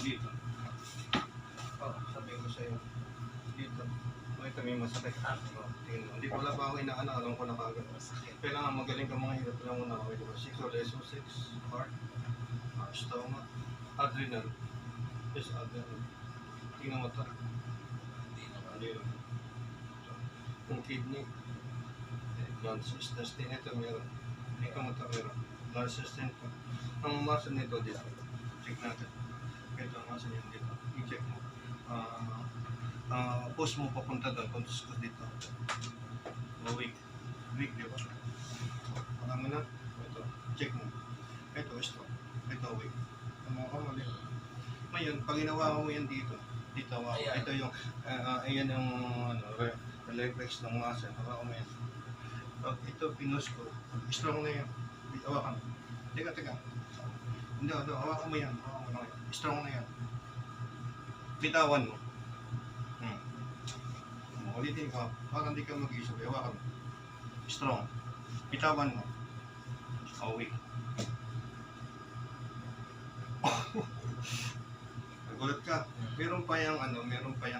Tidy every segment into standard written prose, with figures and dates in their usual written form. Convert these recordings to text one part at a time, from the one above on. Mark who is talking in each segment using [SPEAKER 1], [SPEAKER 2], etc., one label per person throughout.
[SPEAKER 1] dito. Oh, sabihin ko sa'yo. Dito. Oh, ito may masakit. Oh, tingin mo. Hindi ko wala pa ako inaano. Alam ko na kagad. Kailangan magaling ka mga hirap lang muna. Okay, diba? 6 or less 6. Heart. Stomach. Adrenal. Yes, adrenal. Tingnan mo ito. Hindi naman. Yung kidney. Non-sustain. Ito meron. Tingnan mo ito meron. Non-sustain ito. Ang muscle nito dito. Check natin. Ito ang muscle nito dito. I-check mo. Push mo papunta doon. Puntos ko dito. Weak. Weak, di ba? Alam mo na. Ito. Check mo. Ito, strong. Ito, weak. Tama ka mali. Ngayon, pag ginawa mo yan dito. Dito, ito yung, ayan yung reflex ng muscle. Hawa ko mo yan. Ito, pinus ko. Strong na yan. Hawakan mo. Teka. Hindi, hawakan mo yan. Hawakan mo yan. Strong na yan. Bitawan mo. Ulitin ka. Parang hindi ka mag-isip. Hawakan mo. Strong. Bitawan mo. Weak. Nagulat ka. Meron pa yung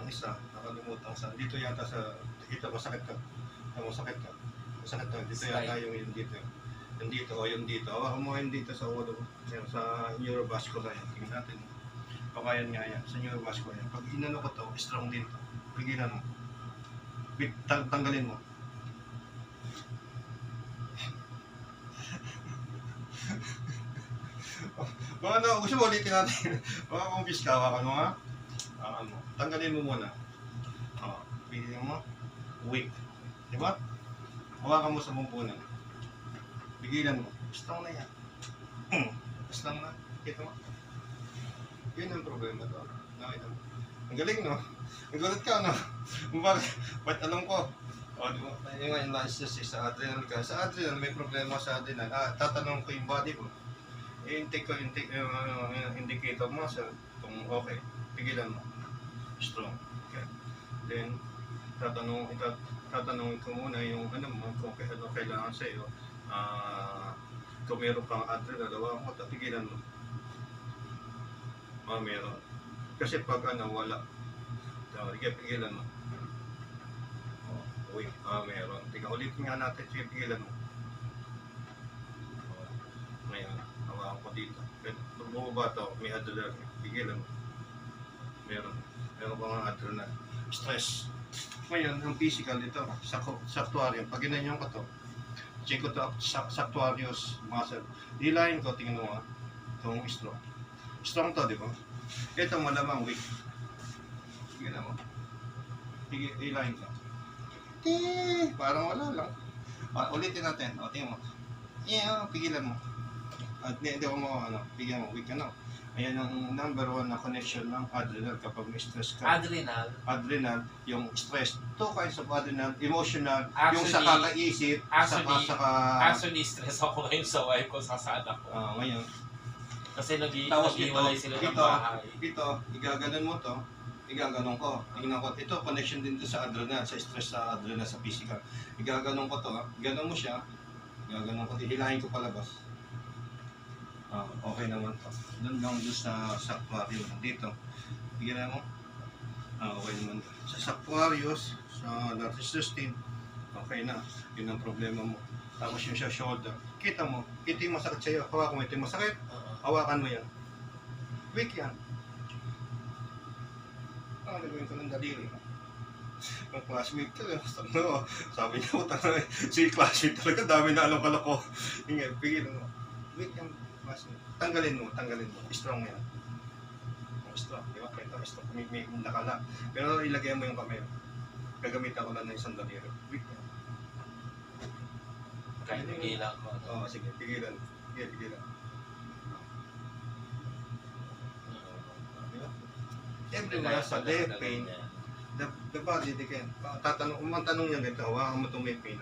[SPEAKER 1] isa. Nakalimutan sa dito yata sa dito masakit ka. Masakit ka. Dito yata yung dito. Yung dito o yung dito. Hawakan mo yung dito sa ulo. Sa neurovascular yan. Tingnan natin. Pakayan nga yan. Sa neurovascular yan. Pag inano ko to, strong din to. Pigilan mo. Tanggalin mo. Ano, gusto mo ulitin natin. Baka kung ka, hawakan mo ha. Tanggalin mo muna. Pigilan mo. Weak. Diba? Hawakan mo sa bumpunan. Pigilan mo. Strong na yan. Strong na. Kita mo. Yun ang problema to. Nakita mo. Ang galing, no? Nagulat ka, no? Ba't alam ko? Diba? Yung analysis sa adrenal ka. Sa adrenal, may problema sa adrenal. Tatanong ko yung body ko. I-intake ko, indicator mo sa kung okay. Pigilan mo. Strong. Okay. Then, tatanungin ko muna yung ano mo, kung ano kailangan sa iyo. Kung meron pang adrenal, hawakan mo, pigilan mo. Meron. Kasi pag wala. Pigilan mo. Uy, meron. Tingnan ulitin nga natin, pigilan mo. Ngayon, hawakan ko dito. Pag bumaba ito, may adrenal. Pigilan mo. Meron pa mga adrenal. Stress. Ngayon, ang physical dito, sartorium. Pag ginanyan ko ito, check ko ito, sartorius muscle. Dilayin ko, tingnan mo itong strong. Strong to, di ba? Ito malamang weak. Tingnan mo. Dilayin ko. Parang wala lang. Ulitin natin. Tingnan mo. Pigilan mo. At hindi ko mo, pigilan mo, weak Ayan ang number 1 na connection ng adrenal kapag may stress ka. Adrenal, yung stress. Two kinds of adrenal, emotional, actually, yung sa kakaisip,
[SPEAKER 2] Actually, stress ako ngayon sa wife ko, sasad ako.
[SPEAKER 1] Ngayon.
[SPEAKER 2] Kasi nag-iwalay sila ng bahay.
[SPEAKER 1] Ito, igaganon mo to, igaganon ko. Tingnan ko, ito, connection din to sa adrenal, sa stress sa adrenal, sa physical. Igaganon ko to, iganon mo siya, igaganon ko, hihilahin ko palabas. Okay naman to. Doon lang doon sa Sanctuarius. Dito. Bigyan mo. Okay naman to. Sa Sanctuarius, sa Narcissus 16, okay na. Yun ang problema mo. Tapos yung sa shoulder. Kita mo. Ito yung masakit sa'yo. Hawakan mo. Ito yung masakit. Hawakan mo yan. Weak yan. Nagawin ko ng daliri. Ang classmate ko. Sabi niya, si classmate talaga. Dami na alam pala ko. Hindi, pigil mo. Weak yan. Tanggalin mo. Strong yan. Strong, di ba? Ito, strong. May nakala. Pero ilagay mo yung kamay. Gagamitan ko lang ng isang daliri. Weak yan.
[SPEAKER 2] Kahit pigilan ko.
[SPEAKER 1] Sige, pigilan. Pigilan. Everywhere sa left pain, the body, they can. Tanong niya ganito, hawakan mo itong may pain.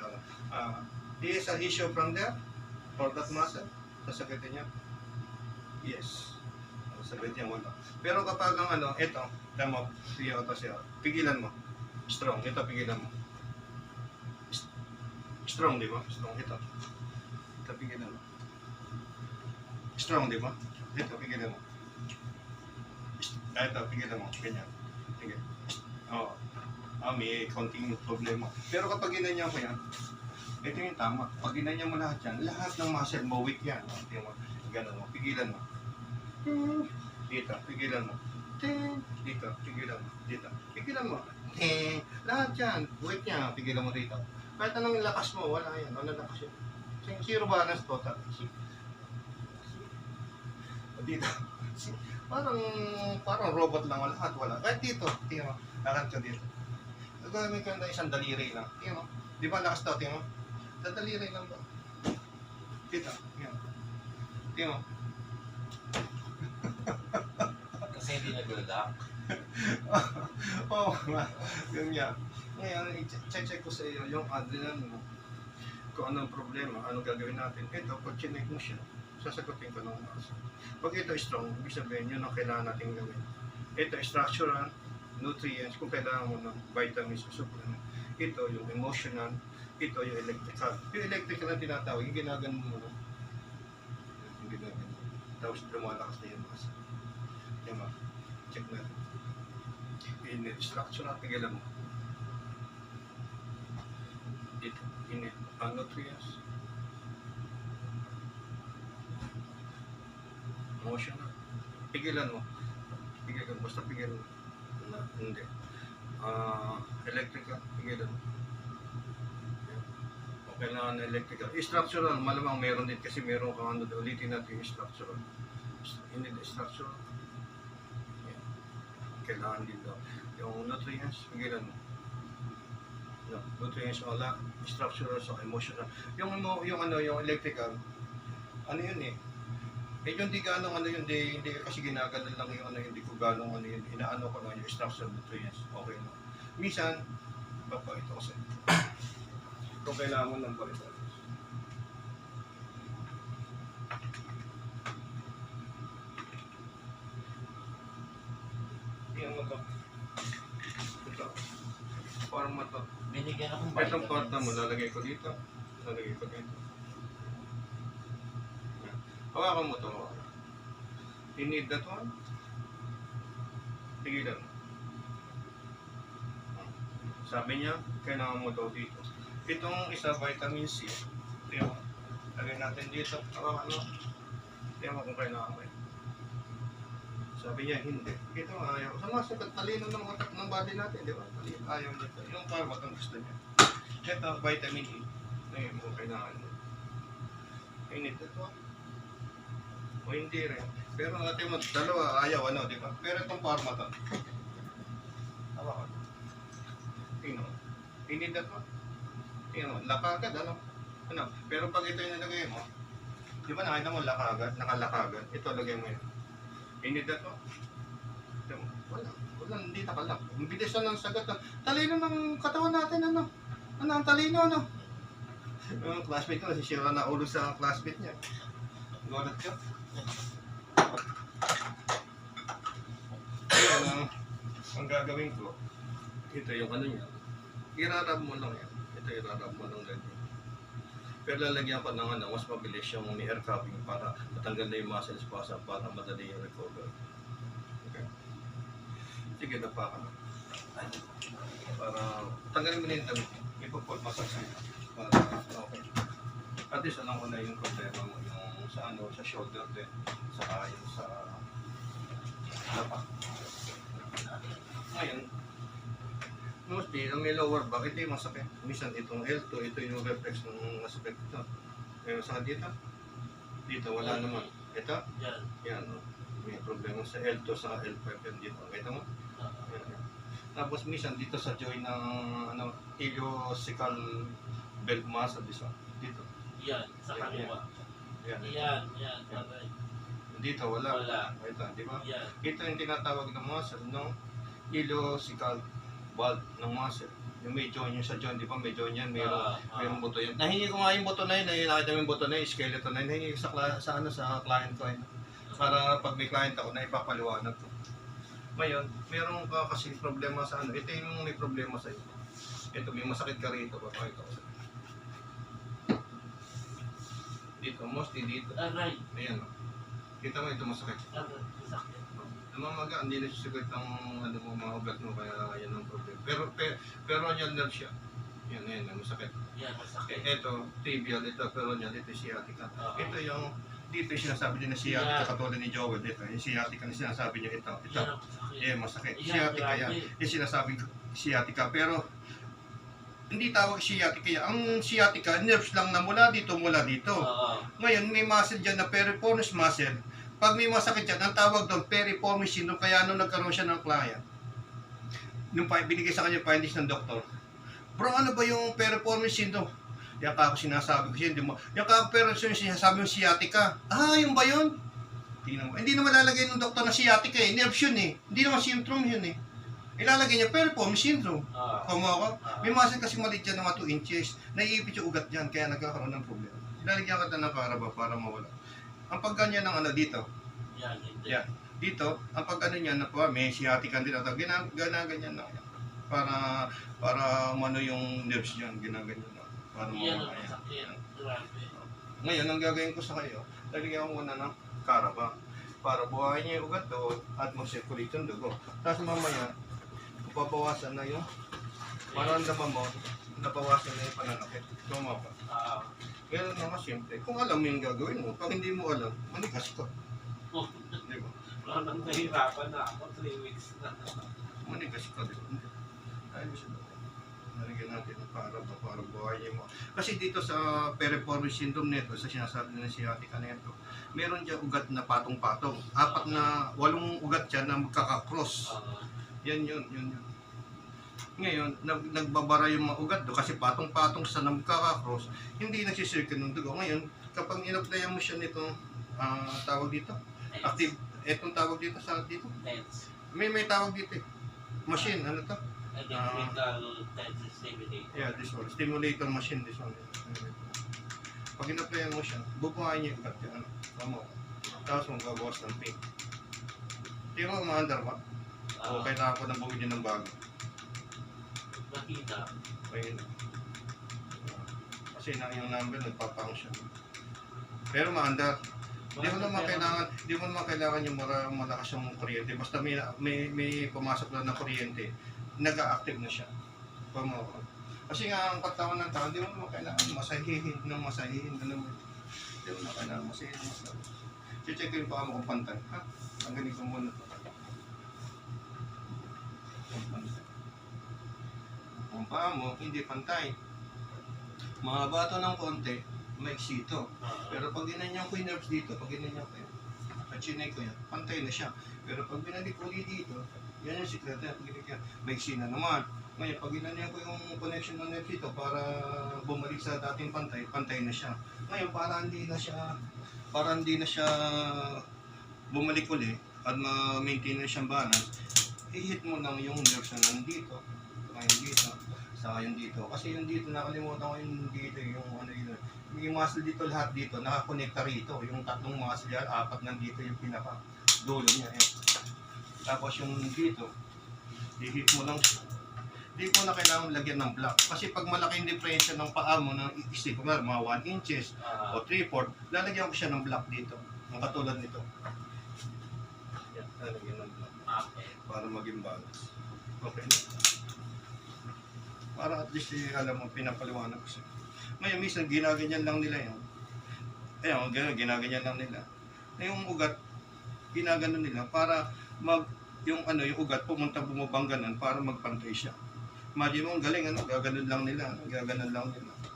[SPEAKER 1] Is an issue from there? For that muscle? Sasagutin niya? Yes. Sasagutin niya wala. Pero kapag ang ito, tama, pigilan mo. Strong, ito pigilan mo. Strong, di ba? Strong, ito. Ito pigilan mo. Strong, di ba? Ito pigilan mo. Ito, pigilan mo. Ganyan. Sige. Oo. May konting problema. Pero kapag ginanyan ko yan, ito yung tama. Pag ginanyan mo lahat yan, lahat ng muscle mo, weak yan. Tingnan mo. Ganun mo. Pigilan mo. Dito. Pigilan mo. Dito. Pigilan mo. Dito. Pigilan mo. Lahat yan. Weak yan. Pigilan mo dito. Kahit anong lakas mo, wala yan. Ano lakas yun? Zero balance total. Dito. Parang robot lang lahat. Wala. Kahit dito. Tingnan mo. Lakad ka dito. Gagamit ka na isang daliri lang. Tingnan mo. Di ba lakas to? Tingnan mo. Daliri lang ba? Dito. Tingnan mo. Tingnan mo.
[SPEAKER 2] Kasi hindi nag-lock.
[SPEAKER 1] Oo nga. Yun nga. Ngayon, i-check ko sa iyo yung adrenaline mo. Kung anong problema, anong gagawin natin. Ito, pag chinek mo siya, sasagutin ko ng umaasa. Pag ito strong, ibig sabihin yun ang kailangan natin gawin. Ito, structural, nutrients, kung kailangan mo ng vitamins o supplement. Ito, yung emotional, ito, yung electrical. Yung electrical na tinatawag, yung ginagano mo. Yung ginagano. Tapos lumalakas na yung masa. Yan ba? Check na. Init, structural, pigilan mo. Dito, init, nutrients. Emotional. Pigilan mo. Pigilan mo. Basta pigilan mo. Hindi. Electrical. Pigilan mo. O kailangan na electrical. Structural. Malamang meron din kasi meron kang ano. Ulitin natin yung structural. Hindi na structural. Kailangan din daw. Yung nutrients. Pigilan mo. No, nutrients wala. Structural so emotional. Yung electrical. Ano yun eh. Medyo hindi ganong ano yun, hindi kasi ginagano lang yung ano, hindi ko ganong ano yun, inaano ko lang yung structural nutrients, okay no. Minsan, papakita ko sa'yo. Kung kailangan mo ng vitamins. Tingnan mo to. Ito. Forma to.
[SPEAKER 2] Binigyan akong
[SPEAKER 1] Itong torta mo, lalagay ko dito. Lalagay ko dito. Hawakan mo to. You need that one? Tigilan mo. Sabi niya, kailangan mo daw dito. Itong isa, vitamin C. Tingnan mo. Lagay natin dito. Hawakan mo. Tingnan mo kung kailangan mo. Sabi niya, hindi. Ito ayaw. Sumasagot, talino ng utak ng body natin, di ba? Talino, ayaw nito. Yung parang ang gusto niya. Ito, vitamin E. Ngayon kung kailangan mo. You need that one? O hindi rin. Pero natin mo, dalawa, ayaw, ano, di ba? Pero itong pharma to. Hawakan. Tingnan mo. Hindi that one. Tingnan mo, lakagad, ano? Ano? Pero pag ito yung nilagay mo, di ba nakita mo lakagad, nakalakagad? Ito, lagay mo yun. Hindi that one. Tingnan mo, wala, hindi nakalak. Ang bilis na ng sagat. Talino ng katawan natin, ano? Ano, ang talino, ano? Yung classmate ko, nasisira na ulo sa classmate niya. Gulat ka? Ayan, ang gagawin ko, ito yung ano niya, irarab mo lang yan. Ito irarab mo lang ganyan. Pero lalagyan ko ng ano, mas mabilis yung air cupping para matanggal na yung muscle spasm para madali yung recover. Okay. Sige, napa ka na. Para tanggalin mo na yung damit. Ipapot massage nyo. Para okay. At least alam ko na yung problema mo, yung sa ano, sa shoulder din, saka yung sa lapak. Ngayon, mostly, ang may lower back, ito yung masakit. Minsan itong L2, ito yung reflex ng masakit ito. Ngayon sa dito, dito wala naman. Ito, yan, may problema sa L2 sa L5 yan dito. Kita mo? Yan. Tapos minsan dito sa joint ng ano, iliosacral belt muscle, dito.
[SPEAKER 3] Yan, sa kaliwa.
[SPEAKER 1] Yan. Dito wala. Ito, di ba?
[SPEAKER 3] Yan.
[SPEAKER 1] Ito yung tinatawag ng muscle, no? Iliosacral valve ng muscle. Yung may joint, yung sa joint, di ba? May joint yan, mayroong buto yan. Nahingi ko nga yung buto na yun, nakita mo yung buto na yun, skeleton na yun. Nahingi ko sa client ko yun. Para pag may client ako, na ipapaliwanag ko. Ngayon, meron ka kasi problema sa ano. Ito yung may problema sa iyo. Ito, may masakit ka rito. Papakita ko sa iyo. Dito, mostly dito.
[SPEAKER 3] Aray.
[SPEAKER 1] Ayan o. Kita mo ito masakit.
[SPEAKER 3] Aray. Sakit.
[SPEAKER 1] Namamaga, hindi nasisigit ang ano mo, mga ugat mo, kaya yan ang problema. Pero yan nerve siya. Yan, masakit.
[SPEAKER 2] Yan, masakit.
[SPEAKER 1] Ito, tibial, ito, pero yan, ito sciatica.
[SPEAKER 2] Oo.
[SPEAKER 1] Ito yung, dito yung sinasabi niya na sciatica,
[SPEAKER 2] Yeah.
[SPEAKER 1] katulad ni Joel, ito, yung sciatica na sinasabi niya, ito.
[SPEAKER 2] Yan ang masakit.
[SPEAKER 1] Masakit.
[SPEAKER 2] Yan,
[SPEAKER 1] Sciatica yan.
[SPEAKER 2] grabe.
[SPEAKER 1] Yung sinasabing sciatica, pero hindi tawag sciatica yan. Ang sciatica, nerves lang na mula dito.
[SPEAKER 2] Oo.
[SPEAKER 1] Ngayon, may muscle dyan na piriformis muscle. Pag may masakit dyan, ang tawag doon, piriformis syndrome. Kaya nung nagkaroon siya ng client, nung binigay sa kanya findings ng doktor, bro, ano ba yung piriformis syndrome? Yan ka ako sinasabi ko siya, yung ka pero sinasabi yung sciatica. Yung ba yun? Hindi naman lalagay ng doktor na sciatica eh. Nerves yun eh. Hindi naman syndrome yun eh. Ilalagay niya piriformis syndrome.
[SPEAKER 2] Oo.
[SPEAKER 1] Kamo ako? May muscle kasi maliit dyan ng mga 2 inches. Naiipit yung ugat dyan, kaya nagkakaroon ng problema. Ilalagyan ka ng karaba para mawala. Ang pagganyan ng ano dito,
[SPEAKER 2] Yan, hindi.
[SPEAKER 1] yan. Dito, ang pagano niya na po, may sciatica din ito. Ginaganyan na. Para mano yung nerves diyan, ginaganyan na. Para
[SPEAKER 2] Yan ang
[SPEAKER 1] mawala yan.
[SPEAKER 2] masakit. Grabe.
[SPEAKER 1] Ngayon, ang gagawin ko sa kayo, lalagyan ko muna ng karaba para buhayin niya yung ugat doon at mag-circulate yung dugo. Tapos mamaya, babawasan na yung maramdaman mo, nabawasan na yung pananakit. Tumapa.
[SPEAKER 2] Oo.
[SPEAKER 1] Ganun naman siyempre. Kung alam mo yung gagawin mo, pag hindi mo alam, manigas ka. Di ba?
[SPEAKER 2] Wala nang nahirapan na ako. 3 weeks na.
[SPEAKER 1] Manigas ka, di ba? Ayaw siya daw. Nalagyan natin ng para buhayin mo. Kasi dito sa piriformis syndrome nito, sa sinasabi ng sciatica nito, meron dyan ugat na patong-patong. 8 ugat dyan na magkakakross.
[SPEAKER 2] Oo.
[SPEAKER 1] Yan. Ngayon, nagbabara yung mga ugat do kasi patong-patong sa nagkakakross, hindi nagsisircle ng dugo. Ngayon, kapag in-applyan mo siya nito, tawag dito, active, etong tawag dito sa dito.
[SPEAKER 2] Tense.
[SPEAKER 1] May tawag dito eh. Machine, ano to?
[SPEAKER 2] Electrical tense stimulator.
[SPEAKER 1] Yeah, this one. Stimulator machine, this one. Pag in-applyan mo siya, bubuhayin niya yung ugat yan. Ano? Tapos magbabawas ng pain. Pero umaandar ba? O kailangan ko na bumili ng bago.
[SPEAKER 2] Nakita.
[SPEAKER 1] Ayun. Kasi na yung number nagpa-function. Pero maandar. Hindi mo naman kailangan yung malakas yung kuryente. Basta may pumasok lang na kuryente, nag-a-active na siya. Kasi nga ang katawan ng tao, hindi mo naman kailangan masahihin. Hindi mo naman kailangan masahihin. Check-in pa mo kung pantay. Ang ganito muna ito. Kung paa mo, hindi pantay. Mahaba ito ng konti, maiksi ito. Pero pag ginanyan ko yung nerves dito, pag ginanyan ko yan, at chinay ko yan, pantay na siya. Pero pag binalik ko dito, yan yung sikreto yan, pag ginanyan, maiksi na naman. Ngayon, pag ginanyan ko yung connection ng nerves dito para bumalik sa dating pantay, pantay na siya. Ngayon, para hindi na siya bumalik ulit at ma-maintain na siyang balance, i-hit mo lang yung nerves na nandito, ngayon dito, saka yung dito. Kasi yung dito, nakalimutan ko yung dito, yung ano yun. Yung muscle dito, lahat dito, nakakonekta rito. Yung tatlong muscle yan, 4 nandito yung pinaka-dulo niya. Tapos yung dito, i-hit mo lang siya. Hindi ko na kailangan lagyan ng block. Kasi pag malaki yung difference ng paa mo, ng isip ko mga 1 inches o 3/4, lalagyan ko siya ng block dito. Ang katulad nito. Yan, lalagyan ng block.
[SPEAKER 2] Okay.
[SPEAKER 1] Para maging balance. Okay. Para at least alam mo, pinapaliwanag ko siya. Ngayon, minsan ginaganyan lang nila yun. Ayun, ginaganyan lang nila. Yung ugat, ginagano nila para yung ugat bumabang ganun para magpantay siya. Imagine mo, ang galing, gaganon lang nila.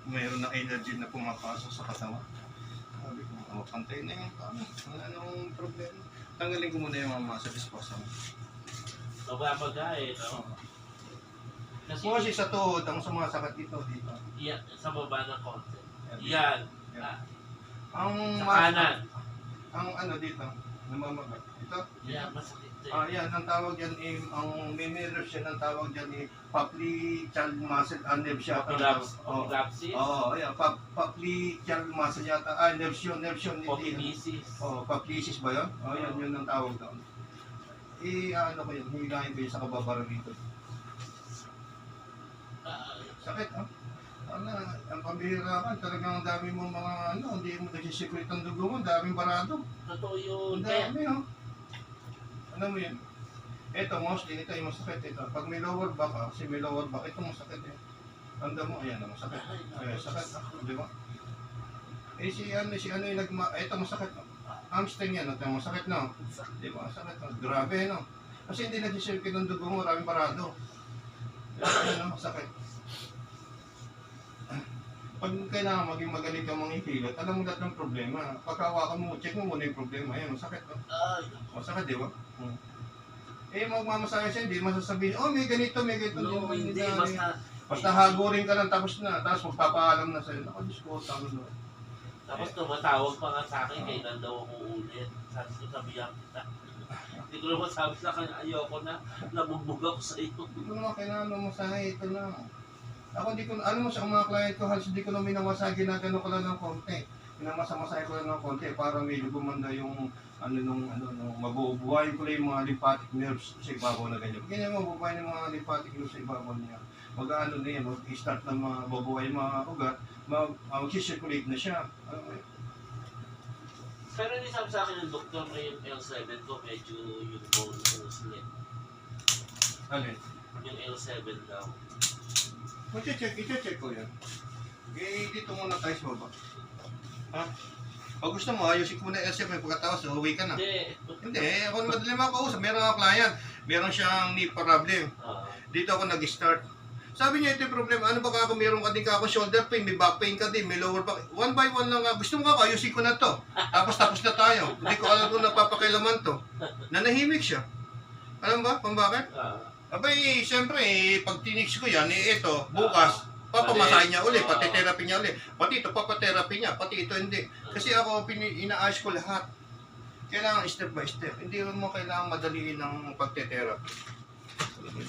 [SPEAKER 1] Mayroon na energy na pumapasok sa katawan. Sabi ko, pantay na yung tama. Anong problema? Tanggalin ko muna yung mga muscle esposa mo.
[SPEAKER 2] Mababaga no?
[SPEAKER 1] Kasi sa tuhod, ang sumasakit dito.
[SPEAKER 2] Yan, sa baba ng konti. Yan.
[SPEAKER 1] Ang
[SPEAKER 2] Sa kanan.
[SPEAKER 1] Ang dito, namamagat. Ito?
[SPEAKER 2] Yan, masakit din.
[SPEAKER 1] Yan, ang tawag yan ang may mirror siya, ang tawag yan popliteal muscle, nerve siya.
[SPEAKER 2] Popliteal.
[SPEAKER 1] Yan, popliteal muscle yata. Nerve yun.
[SPEAKER 2] Poplitesis.
[SPEAKER 1] Poplitesis ba yun? Yan ang tawag doon. Ko yun, hilahin ko yun sa kababara dito. Sakit, ang pambihira ka, talagang ang dami mo mga hindi mo nagsisikret ang dugo mo, daming barado.
[SPEAKER 2] Totoo yun.
[SPEAKER 1] Ang dami, Ano mo yun? Ito, mostly, ito yung masakit. Ito. Pag may lower back ka, kasi may lower back, ito masakit eh. Tanda mo, ayan, masakit. Ayan, sakit. Di ba? Eh, si ano yung ito masakit. Hamstring yan, ito masakit na. Di ba? Masakit na. Grabe, no? Kasi hindi nag-circuit ng dugo mo, maraming parado. Ano, masakit. Pag kailangan maging magaling ka mga ikilot, alam mo lahat ng problema. Pagkawakan mo, check mo muna yung problema. Ayan, masakit, no? Masakit, di ba? Eh, magmamasahe siya, hindi masasabihin, oh, may ganito, may ganito.
[SPEAKER 3] No, hindi,
[SPEAKER 1] Basta hagurin ka lang, tapos na. Tapos magpapaalam na sa'yo. Ako, Diyos ko, tama no.
[SPEAKER 3] Tapos tumatawag pa nga sa akin, kailan daw ako ulit. Sabi ko, sabihan kita. Hindi ko naman sabi sa kanya, ayoko na, nabugbog ako sa iyo.
[SPEAKER 1] Hindi ko naman kailangan ng masahe, ito lang. Ako hindi ko, alam mo sa mga client ko, halos hindi ko na minamasahe, ginagano ko lang ng konti. Minamasahe ko lang ng konti para medyo gumanda yung nung mabubuhayin ko lang yung mga lymphatic nerves sa ibabaw na ganyan. Ganyan mo, mabubuhayin yung mga lymphatic nerves sa ibabaw niya. Mag-ano na yan, mag-start na mabubuhay yung mga ugat, mag-circulate na siya.
[SPEAKER 3] Pero hindi sabi sa akin ng doktor na yung L7 ko, medyo yung bone ko slit.
[SPEAKER 1] Alin?
[SPEAKER 3] Yung L7 daw.
[SPEAKER 1] I-check ko yan. Eh, dito muna tayo sa baba. Ha? O gusto mo, ayusin ko muna yung LCF, pagkatapos, uwi ka na. Hindi, ako naman madali makausap. Meron ako client, meron siyang knee problem. Dito ako nag-start. Sabi niya, ito yung problema. Ano ba ako, meron ka din ka ako shoulder pain, may back pain ka din, may lower back. One by one lang nga. Gusto mo ako, ayusin ko na to. Tapos na tayo. Hindi ko alam kung napapakailaman to. Nanahimik siya. Alam ba kung bakit? Abay, siyempre, pag tinix ko yan, ito, bukas, papamasahin niya uli, pati therapy niya uli. Pati ito, papatherapy niya, pati ito hindi. Kasi ako, ina-ask ko lahat. Kailangan step by step. Hindi mo kailangan madaliin ng pagte-therapy.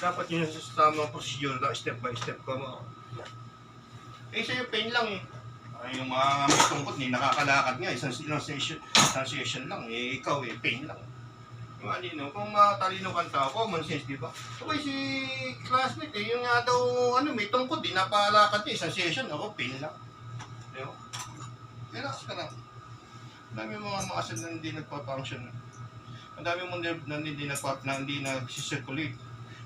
[SPEAKER 1] Dapat yun sa tamang procedure na step by step ka mo. Eh, sa'yo pain lang eh. Ay, yung mga may tungkot, nakakalakad nga, isang session lang. Eh, ikaw eh, pain lang. Malino, kung matalino kang tao, common sense, di ba? Okay, si classmate eh, yung nga daw, may tungkod, di napalakad niya, isang session, ako, pain lang. Di ba? Relax ka lang. Ang dami mga muscle na hindi nagpa-function. Ang dami mong nerve na hindi nag-circulate.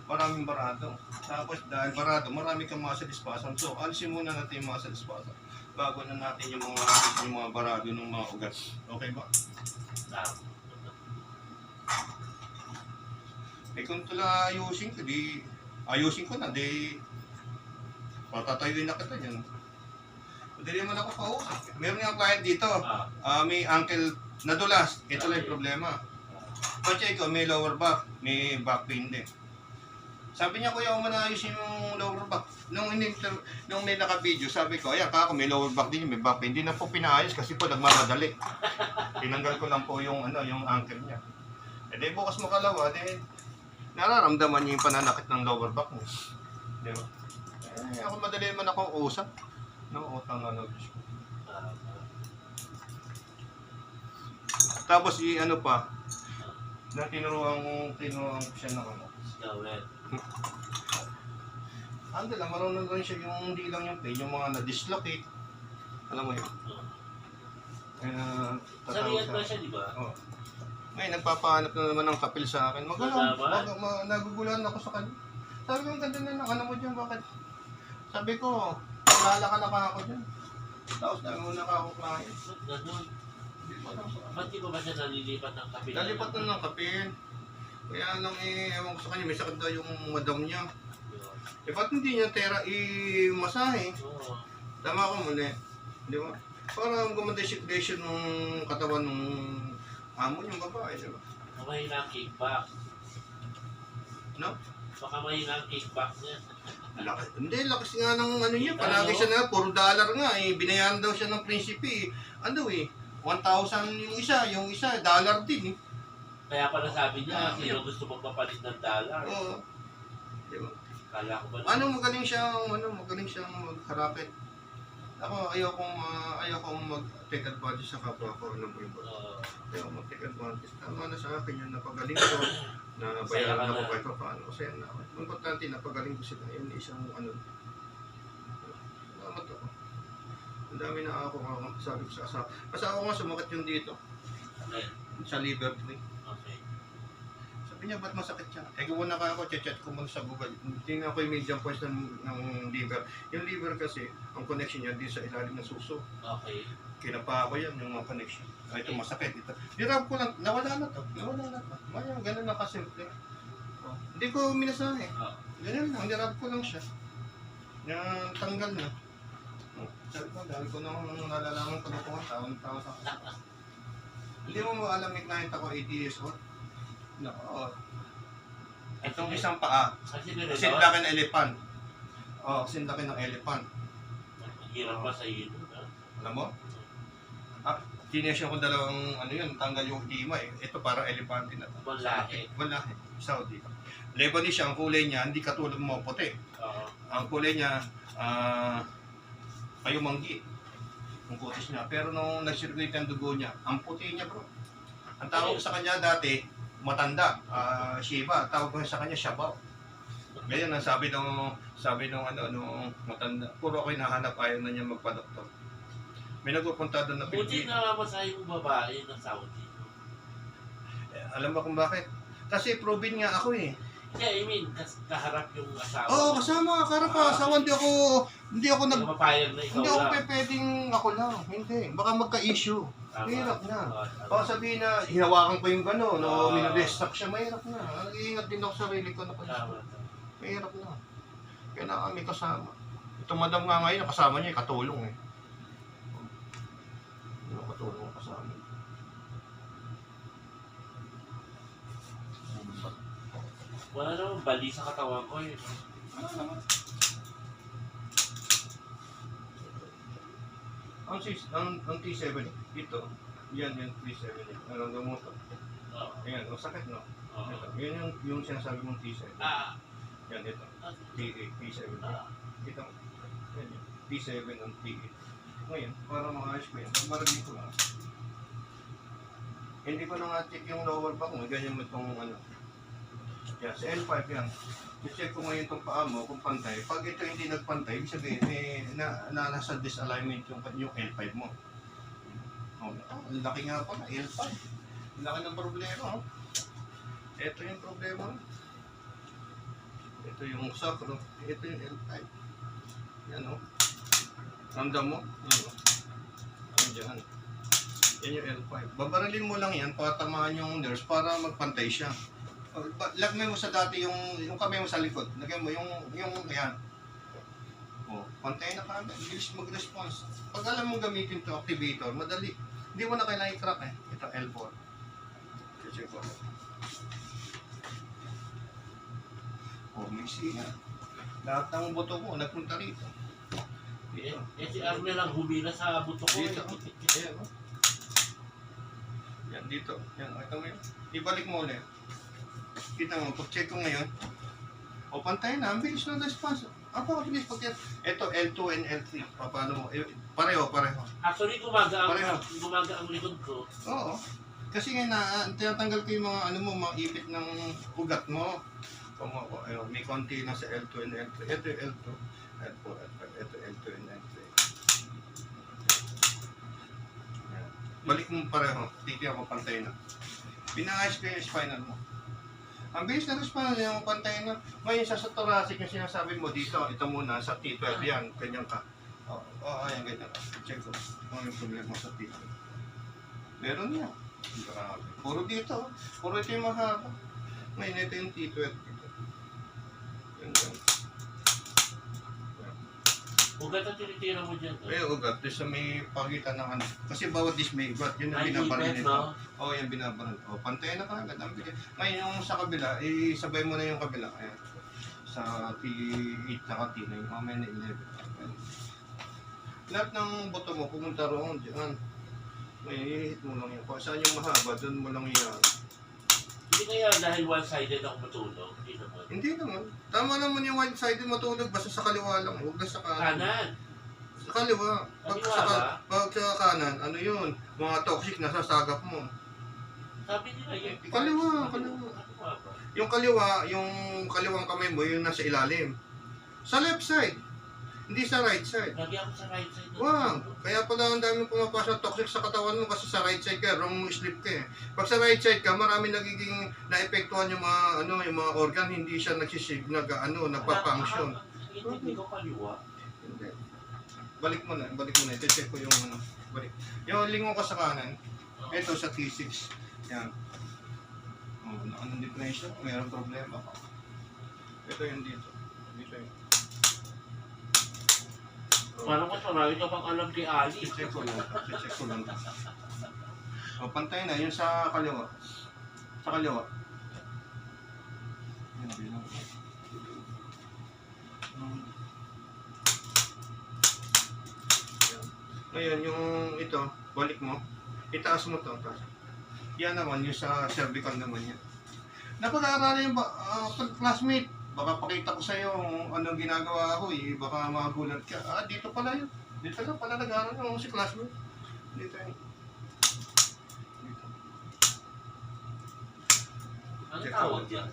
[SPEAKER 1] Maraming barado. Tapos dahil barado, marami kang muscle spasm. So, alisin muna natin yung muscle spasm bago na natin yung mga barado ng mga ugat. Okay ba? Eh kung tula ayusin ko na, patatayuin na kita dyan. Madali naman ako kausap. Meron nga client dito, may ankle nadulas, ito lang yung problema. Kasi ikaw, may lower back, may back pain din. Sabi niya, kuya, kung manayusin yung lower back. Nung may naka-video, sabi ko, ayan, ako may lower back din, may back pain. Hindi na po pinaayos kasi po nagmamadali. Tinanggal ko lang po yung ankle niya. E di bukas makalawa, nararamdaman niyo yung pananakit ng lower back mo. Di ba? Eh, ako madali man akong usap. No, utang na nag-wish ko. Tapos tinuruan ko siya ng Ando lang, marunong lang siya yung hindi lang yung pain, yung mga na-dislocate. Alam mo yun?
[SPEAKER 3] Sabihan pa siya, di ba?
[SPEAKER 1] Oo. Ngayon, nagpapahanap na naman ng kapil sa akin. Nagugulan ako sa kanya. Sabi ko, ang ganda na ng ano mo dyan, bakit? Sabi ko, lalaka na ka ako dyan. Tapos dami mo na ka ako client.
[SPEAKER 3] Ganun. Ba't di ba siya nalilipat ng kapil?
[SPEAKER 1] Nalipat na ng kapil. Kaya lang ewan ko sa kanya, may sakit daw yung madam niya. Ba't hindi niya masahe? Tama ko muna eh. Di ba? Para gumanda yung circulation ng katawan ng amo yung babae, di ba?
[SPEAKER 3] Baka mahina ang kickback.
[SPEAKER 1] No?
[SPEAKER 3] Baka mahina ang kickback niya.
[SPEAKER 1] Hindi, lakas nga ng niya. Palagi siya na, $4 nga eh. Binayaran daw siya ng prinsipe eh. 1,000 yung isa, dollar din eh.
[SPEAKER 3] Kaya pala sabi niya, sino gusto magpapalit ng dollar.
[SPEAKER 1] Oo. Di ba?
[SPEAKER 3] Kala ko ba
[SPEAKER 1] magaling siyang magharapit. Ako, ayokong mag-take advantage sa kapwa ko. Alam mo yun ba? Ayaw mag-take advantage. Tama na sa akin yun, napagaling ko. Na bayaran na ko kahit pa paano. Kasi importante, napagaling ko sila. Yun, isang salamat ako. Ang dami na ako sabi ko sa asawa. Kasi ako nga sumakit yun dito.
[SPEAKER 3] Okay.
[SPEAKER 1] Sa liver tree.
[SPEAKER 3] Okay.
[SPEAKER 1] Sabi Sabi niya, ba't masakit siya? Eh, gumuna ka ako, chat ko muna sa Google. Tingnan ko yung medium points ng liver. Yung liver kasi, ang connection niya di sa ilalim ng suso.
[SPEAKER 3] Okay.
[SPEAKER 1] Kinapa ko yan, yung mga connection. Ah, ito masakit. Ito. Nirab ko lang, nawala na to. Nawala na to. Maya, ganun na kasimple. Oh. Hindi ko minasahe.
[SPEAKER 3] Oh.
[SPEAKER 1] Ganun lang, nirab ko lang siya. Yan, tanggal na. Oh. Sabi ko, dahil ko nang nalalaman ko na taon sa kasi. Hindi mo alam, nakita ko 80 years old. No. Itong isang paa.
[SPEAKER 3] Kasi
[SPEAKER 1] Kasing laki ng elephant. Oh, kasing laki ng elephant.
[SPEAKER 3] Hirap pa sa iyo.
[SPEAKER 1] Alam mo? Tinesyon ko dalawang ano yun, tanggal yung hima eh. Ito parang elepante na to.
[SPEAKER 3] Wallahi.
[SPEAKER 1] Wallahi. Saudi. Lebanese siya, ang kulay niya, hindi katulad mo puti.
[SPEAKER 3] Oo.
[SPEAKER 1] Ang kulay niya, kayumanggi. Ang kutis niya. Pero nung nag-circulate ang dugo niya, ang puti niya bro. Ang tawag sa kanya dati, matanda, Shiva. Tawag ko sa kanya, Shabaw. Ngayon, ang sabi nung matanda, puro ako hinahanap, ayaw na niya magpa-doktor. May nagpupunta doon na
[SPEAKER 3] Buti na naman sa yung babae ng Saudi.
[SPEAKER 1] Alam mo kung bakit? Kasi proven nga ako eh.
[SPEAKER 3] Yeah, I mean, kaharap yung asawa.
[SPEAKER 1] Oo, kasama, karapa, asawa, hindi ako
[SPEAKER 3] Hindi ka mapayag na ikaw
[SPEAKER 1] hindi ako
[SPEAKER 3] lang.
[SPEAKER 1] pwedeng ako lang. Hindi, baka magka-issue.
[SPEAKER 3] Tama.
[SPEAKER 1] Mahirap na.
[SPEAKER 3] Oo, tama.
[SPEAKER 1] Baka sabihin na, hinawakan ko yung gano'n,
[SPEAKER 3] Oo.
[SPEAKER 1] minodestak siya, mahirap na. Nag-iingat din ako sa sarili ko na
[SPEAKER 3] Tama,
[SPEAKER 1] pala.
[SPEAKER 3] tama.
[SPEAKER 1] Mahirap na. Kaya na kami kasama. Itong madam nga ngayon, kasama niya, katulong eh. Yung katulong kasama.
[SPEAKER 3] Wala naman bali sa katawan ko eh.
[SPEAKER 1] Ano naman? Ang T7, ito, yan T7. Naramdaman mo ito.
[SPEAKER 3] Oo.
[SPEAKER 1] Ayan, ang sakit no?
[SPEAKER 3] Oo.
[SPEAKER 1] Ito. Yan yung sinasabi mong T7.
[SPEAKER 3] Ah.
[SPEAKER 1] Yan, ito. T8, T7.
[SPEAKER 3] Ah.
[SPEAKER 1] Ito, yan yun. T7 and T8. Ngayon, para maayos ko yan, marami ko lang. Hindi ko na nga check yung lower back mo, ganyan mo itong ano. Yan, sa L5 yan. I-check ko ngayon itong paa mo kung pantay. Pag ito hindi nagpantay, ibig sabihin, nasa disalignment yung L5 mo. Oh, ang laki nga pala, L5. Ang laki ng problema. Oh. Ito yung problema. Ito yung sacro. Ito yung L5. Yan o. Ramdam mo? Yan o. Yan. Yan yung L5. Babaralin mo lang yan para tamaan yung nurse para magpantay siya. Lagay mo sa dati yung kamay mo sa likod. Lagay mo yung ayan. Oh, pantay na kagad. Bilis mag-response. Pag alam mo gamitin to activator, madali. Hindi mo na kailangan i-crack eh. Ito L4. Check ko. Oh, may siya. Lahat ng buto mo nagpunta rito.
[SPEAKER 3] Eh, si Armel lang humila sa buto ko.
[SPEAKER 1] Dito. Ayan, oh. Yan, dito. Yan, ito mo yun. Ibalik mo ulit. Kita mo, pag-check ko ngayon, o pantay na, ang bilis ng response. Ako, ang bilis pag ito, L2 and L3. Paano mo? Pareho.
[SPEAKER 3] Actually, gumaga
[SPEAKER 1] Pareho.
[SPEAKER 3] ang likod ko.
[SPEAKER 1] Oo. Kasi ngayon tinatanggal ko yung mga, mga ipit ng ugat mo. Kumako, ayun, may konti na sa L2 and L3. Ito yung L2, L4, L5. Ito L2 and L3. Ayan. Balik mo pareho. Tignan ko pantay na. Pinangayos ko yung spinal mo. Ang bilis na response yung pantay na. Ngayon sa thoracic yung sinasabi mo dito, ito muna sa T12 yan, ganyan ka. Ayan, ganyan ka. Check ko. Ano yung problema sa T12? Meron niya. Grabe. Puro dito. Puro ito yung mahaba. Ngayon ito yung T12 dito. Yan.
[SPEAKER 3] Ugat ang tinitira mo dyan.
[SPEAKER 1] May ugat, doon sa may pagitan ng ano. Kasi bawat dish may ugat, yun ang
[SPEAKER 3] Ay,
[SPEAKER 1] binabaral
[SPEAKER 3] ipet,
[SPEAKER 1] nito.
[SPEAKER 3] no?
[SPEAKER 1] Oo, yung binabaral. O, pantay na kagad. Ngayon yung sa kabila, isabay mo na yung kabila. Ayan. Sa T8 na T9, mamaya na 11. Ayan. Lahat ng buto mo, pumunta roon, dyan. May hit mo lang yun. Kung saan yung mahaba, doon mo lang yan.
[SPEAKER 3] Hindi kaya dahil one-sided ako matulog. Hindi naman.
[SPEAKER 1] Hindi naman. Tama naman yung one-sided matulog, basta sa kaliwa lang. Huwag na sa kanan.
[SPEAKER 3] Kanan.
[SPEAKER 1] Sa kaliwa. Pag sa kanan, ano yun? Mga toxic na sasagap mo.
[SPEAKER 3] Sabi nila yun.
[SPEAKER 1] Kaliwa.
[SPEAKER 3] Kaliwa ba?
[SPEAKER 1] Yung kaliwang kamay mo, yung nasa ilalim. Sa left side. Hindi sa right side.
[SPEAKER 3] Lagi ako sa right side.
[SPEAKER 1] Wow, kaya pala ang dami pumapasok toxic sa katawan mo kasi sa right side ka, wrong sleep ka eh. Pag sa right side ka, marami nagiging naepektuhan yung mga yung mga organ, hindi siya nagpa-function.
[SPEAKER 3] Hindi ko kaliwa.
[SPEAKER 1] Hindi. Balik mo na. Ito-check ko yung balik. Yung lingo ka sa kanan, ito sa T6. Yan. Oh, anong depression? Mayroong problema. Ito yung dito. Dito yung.
[SPEAKER 3] Parang mas marami ka pang alam kay Ali.
[SPEAKER 1] Check ko lang. O, pantay na. Yung sa kaliwa. Sa kaliwa. Yan, bilang. Ngayon, yung ito, balik mo. Itaas mo to. Yan naman, yung sa cervical naman yan. Napag-aaralan yung classmate. Baka pakita ko sa'yo kung anong ginagawa ko eh. Baka magulat ka. Dito pala yun. Dito lang pala nag-aaral yung si classmate. Dito yun. Dito.
[SPEAKER 3] Ano tawag yan?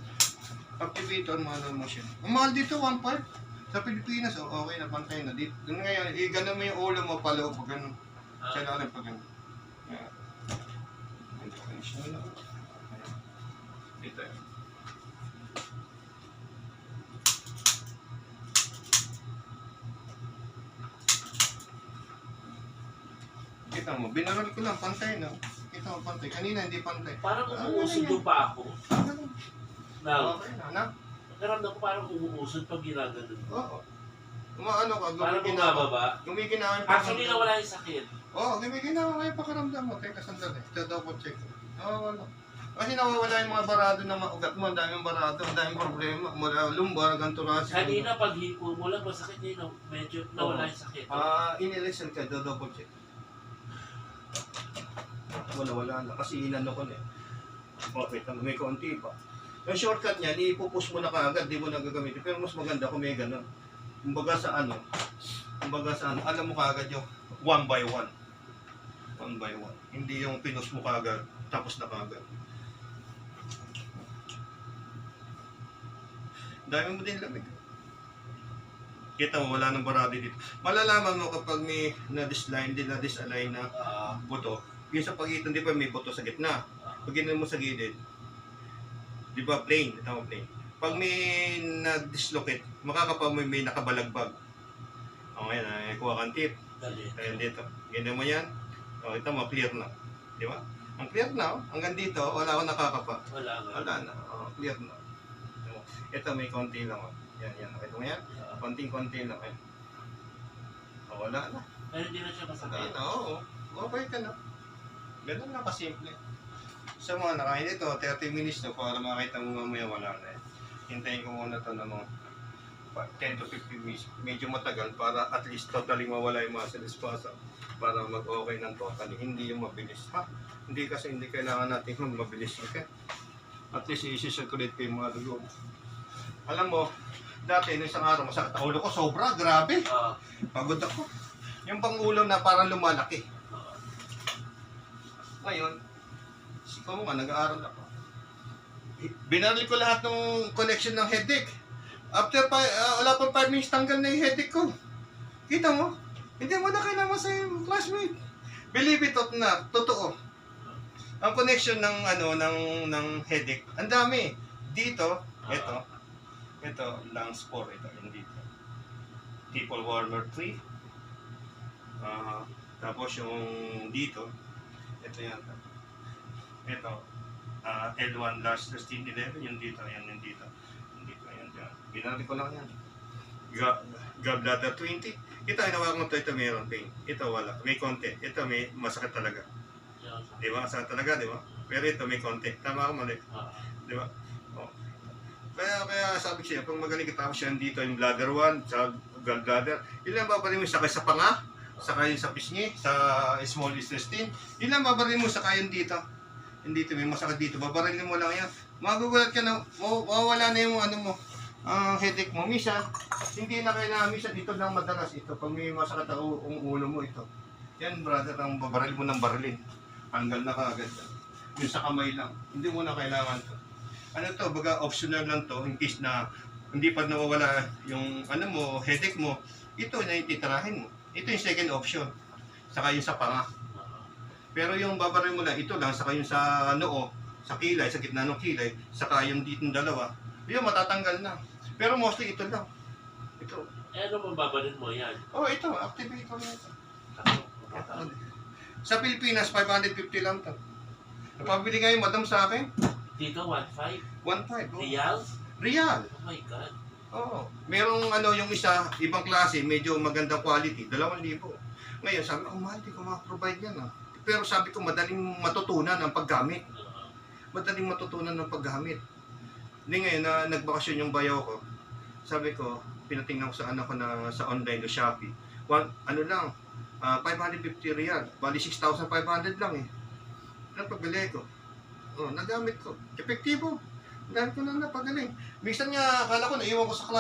[SPEAKER 1] Activator manual motion. Ang mahal dito, 1.5. Sa Pilipinas, okay na, pantay na. Dito, ngayon, gano'n mo yung ulo mo pala o pag gano'n. Sa lalim pag gano'n. Yan. Dito yun. Kita mo, binaral ko lang, pantay na. Kita mo, pantay. Kanina hindi pantay.
[SPEAKER 3] Parang umuusod yung pa ako. Now,
[SPEAKER 1] Okay na, anak.
[SPEAKER 3] naramdaman ko parang umuusod pag ginaganon.
[SPEAKER 1] Oo. Umaano ka,
[SPEAKER 3] Parang
[SPEAKER 1] gumiginawa.
[SPEAKER 3] bumababa.
[SPEAKER 1] Gumiginawa yung
[SPEAKER 3] Actually, nawala yung sakit.
[SPEAKER 1] Oo, gumiginawa kayo pakaramdam mo. Teka, sandali. Ito, double check. Oo, wala. Kasi nawawala yung mga barado na maugat mo. Ang daming barado, ang daming problema. Mula lumbar, hanggang thoracic.
[SPEAKER 3] Kanina pag hipo mo lang, masakit niya, medyo nawala yung sakit.
[SPEAKER 1] Inilisten ka, double check. Wala na. Kasi inano ko na eh. Okay, may konti pa. Yung shortcut niya, ipupush mo na kaagad, di mo na gagamitin. Pero mas maganda kung may ganun. Kumbaga sa ano, alam mo kaagad yung 1 by 1. 1 by 1. Hindi yung pinush mo kaagad, tapos na kaagad. Dami mo din lamig. Kita mo, wala nang barado dito. Malalaman mo kapag may na-disalign na buto. Yung sa pagitan, di ba may buto sa gitna? Pag ginawa mo sa gilid, di ba plain? Ito mo plain. Pag may na-dislocate, makakapa mo may nakabalagbag. O ngayon, kuha kang tip.
[SPEAKER 3] Dali.
[SPEAKER 1] Ayan dito. Ginawa mo yan. O ito mo, clear na. Di ba? Ang clear na, hanggang dito, wala akong nakakapa.
[SPEAKER 3] Wala nga.
[SPEAKER 1] Wala na. O, clear na. Ito may konti lang. Yan. Nakita mo yan? Konting-konti lang. O, wala na.
[SPEAKER 3] Pero hindi na siya
[SPEAKER 1] Wala
[SPEAKER 3] masakit.
[SPEAKER 1] na, oo. Okay ka na. Ganun na kasimple. Sa mga nakain ito, 30 minutes na para makita mo mamaya wala na eh. Hintayin ko muna ito ng mga 10 to 15 minutes. Medyo matagal para at least totally mawala yung muscle spasm para mag-okay ng totally. Hindi yung mabilis. Hindi kasi hindi kailangan natin mabilis. Okay? At least i-circulate ko yung mga dugo. Alam mo, dati nung isang araw masakit ang ulo ko, sobra, grabe. Pagod ako. Yung pangulo na parang lumalaki. Ngayon, ikaw mo nga, nag-aaral ako. Binaril ko lahat ng collection ng headache. After wala pang 5 minutes, tanggal na yung headache ko. Kita mo? Hindi mo na kailangan sa yung classmate. Believe it or not, totoo. Ang connection ng ng headache, ang dami. Dito, ito, lungs 4, ito, yung dito. People warmer 3. Tapos yung dito, ito yan. Ito, L1 last 13-11, yung dito, yan, yung dito. Yung dito, yan, dyan. Binaril ko lang yan. Gallbladder 20. Ito, inawakan ko ito, mayroon pain. Ito, wala. May konti. Ito, may masakit talaga. Di ba? Masakit talaga, di ba? Pero ito, may konti. Tama ako, mali. Di ba? Oh. Kaya sabi siya, kung magaling ka tapos yan dito, yung bladder 1, sa gallbladder, yun lang babarin mo sakay sa panga, sakay sa pisngi, sa small intestine, yun lang babarin mo sakay yung dito. Hindi may masakit dito, babarilin mo lang yan. Magugulat ka na, mawawala na yung headache mo. Minsan, hindi na kailangan, minsan ito lang madalas ito. Pag may masakit ang ulo mo ito. Yan brother, ang babaril mo ng barilin. Hanggal na kaagad. Yung sa kamay lang. Hindi mo na kailangan to. Ano to, baga optional lang to in case na hindi pa nawawala yung headache mo, ito na yung titirahin mo. Ito yung second option. Saka yung sa panga. Pero yung babarin mo lang, ito lang, saka yung sa noo, sa kilay, sa gitna ng kilay, saka yung dito ng dalawa, yun matatanggal na. Pero mostly ito lang. Ito.
[SPEAKER 3] Eh, ano mababalin mo yan?
[SPEAKER 1] Oh, ito, activator na ito.
[SPEAKER 3] Ako,
[SPEAKER 1] Sa Pilipinas, 550 lang to. Napabili nga yung madam sa akin,
[SPEAKER 3] dito, 1.5.
[SPEAKER 1] 1.5. Oh.
[SPEAKER 3] Reals?
[SPEAKER 1] Real.
[SPEAKER 3] Oh my God.
[SPEAKER 1] Oo. Merong yung isa, ibang klase, medyo magandang quality, 2,000. Ngayon, sabi ko, mahal, di ko makaprovide yan. Ah. Pero sabi ko, madaling matutunan ang paggamit. Madaling matutunan ng paggamit. Hindi ngayon, na nagbakasyon yung bayaw ko, sabi ko, pinatingnan ko sa anak ko na sa online o Shopee. 550 real. Bali 6,500 lang eh. Napabili ko. Oh, nagamit ko. Epektibo. Dahil ko na napagaling. Minsan nga, akala ko, naiwan ko sa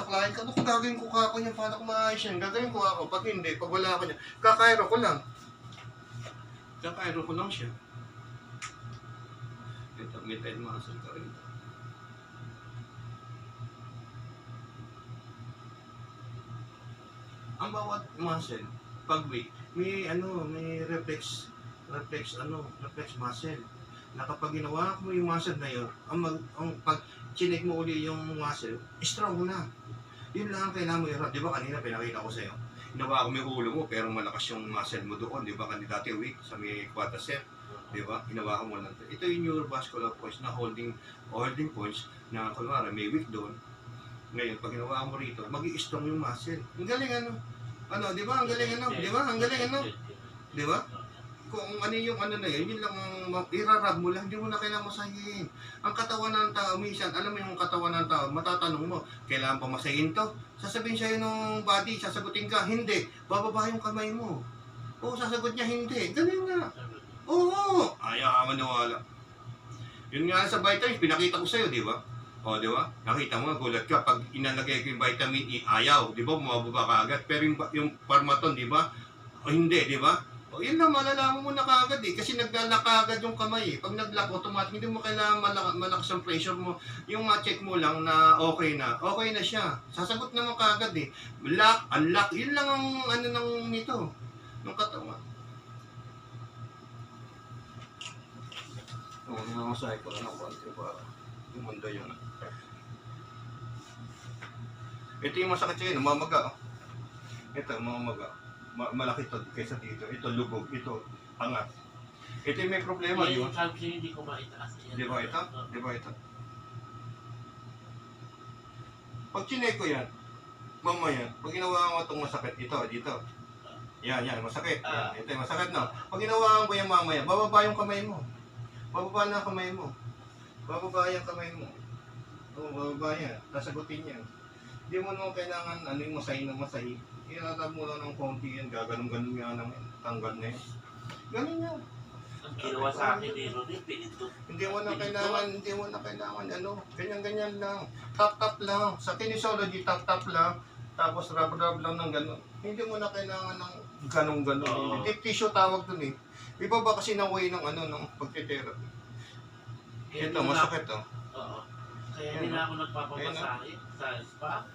[SPEAKER 1] client ko. Ano kung gagawin ko kako niya? Paano ko maayos yan? Gagawin ko ako. Pag hindi, pag wala ako niya, kakairo ko lang. Kakairo ko lang siya. Ito, mid-end muscle ka rin. Ang bawat muscle, pag weight, may reflex muscle. Na kapag ginawa mo yung muscle na yun, pag chinek mo uli yung muscle, strong na. Yun lang ang kailangan mo i-rub. Di ba kanina pinakita ko sa'yo? Ginawa ko may ulo mo pero malakas yung muscle mo doon. Di ba kanina dati weak sa may quadricep? Di ba? Ginawa ko mo lang. Ito yung neurovascular points na holding points na kunwari may weak doon. Ngayon, pag ginawa mo rito, mag-i-strong yung muscle. Ang galing di ba? Ang galing di ba? Ang galing di ba? Kung ano yung na yun lang ang irarab mo lang, hindi mo na kailangan masahin. Ang katawan ng tao, minsan, alam mo yung katawan ng tao, matatanong mo, kailangan pa masahin to? Sasabihin sa'yo ng body, sasagutin ka, hindi, bababa yung kamay mo. Oo, sasagot niya, hindi. Ganun nga. Oo, ayaw ka maniwala. Yun nga sa vitamins, pinakita ko sa'yo, di ba? O, di ba? Nakita mo, gulat ka, pag inalagay ko yung vitamin E, ayaw, di ba? Bumababa ka agad. Pero yung Pharmaton, di ba? O, hindi, di ba? O, yun lang, malalaman mo na kaagad eh. Kasi naglalak agad yung kamay eh. Pag naglock, automatic, hindi mo kailangan malakas ang pressure mo. Yung ma-check mo lang na okay na siya. Sasagot naman kaagad eh. Lock, unlock, yun lang ang nito. Ng katawan. Oo, namasahe ko lang ng konti para umanda yun. Ito yung masakit sa'yo, namamaga. Ito, namamaga. Malaki to kaysa dito. Ito lubog, ito angat. Ito yung may problema yun.
[SPEAKER 3] Yung sabi hindi ko maitaas.
[SPEAKER 1] Di ba ito? Di ba ito? Pag chinek ko yan, mamaya, pag ginawa ko itong masakit, ito, dito. Yan, masakit. Yan, ito yung masakit na. Pag ginawa ko yan mamaya, bababa yung kamay mo. Bababa na kamay mo. Bababa yung kamay mo. Oo, bababa yan. Sasagutin yan. Hindi mo naman kailangan yung masahin ng masahin. Inatab mo lang ng konti yan, gaganong-ganon nga ng tanggal na yan. Ganun yan.
[SPEAKER 3] Ang ginawa sa akin ni Ronnie, pinito.
[SPEAKER 1] Hindi mo na kailangan, ganyan-ganyan lang. Tap-tap lang. Sa kinesiology, tap-tap lang. Tapos rub-rub lang ng ganon. Hindi mo na kailangan ng ganong-ganon. Deep tissue tawag dun eh. Iba ba kasi ng way ng ng pagtitherapy? Ito, masakit to.
[SPEAKER 3] Oo. Kaya hindi na ako nagpapamasahe sa spa.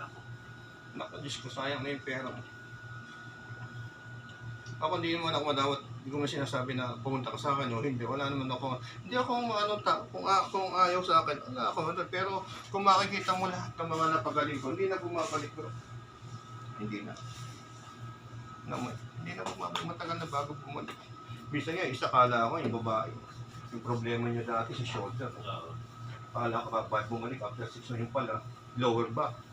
[SPEAKER 1] Naku, Diyos ko, sayang na yung pera mo. Ako hindi naman ako madawat. Hindi ko man sinasabi na pumunta ka sa akin o hindi. Wala naman ako. Hindi ako kung ayaw sa akin. Wala ako. Pero kung makikita mo lahat ng mga napagaling ko, hindi na bumabalik bro. Hindi na. Hindi na bumabalik. Matagal na bago bumalik. Bisa nga, isa kala ako yung babae. Yung problema niya dati sa shoulder. Kala ko bumalik after 6 na yung pala. Lower back.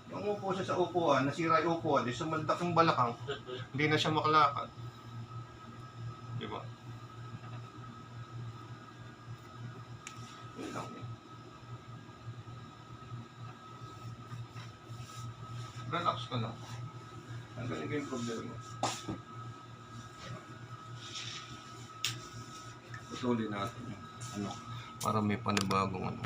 [SPEAKER 1] Yung upo siya sa upuan, nasira yung upuan, di sumandak yung balakang, hindi na siya makalakad. Di ba? Yun lang yun. Relax ka lang. Ang galing yung problema. Patuloy natin. Para may panibagong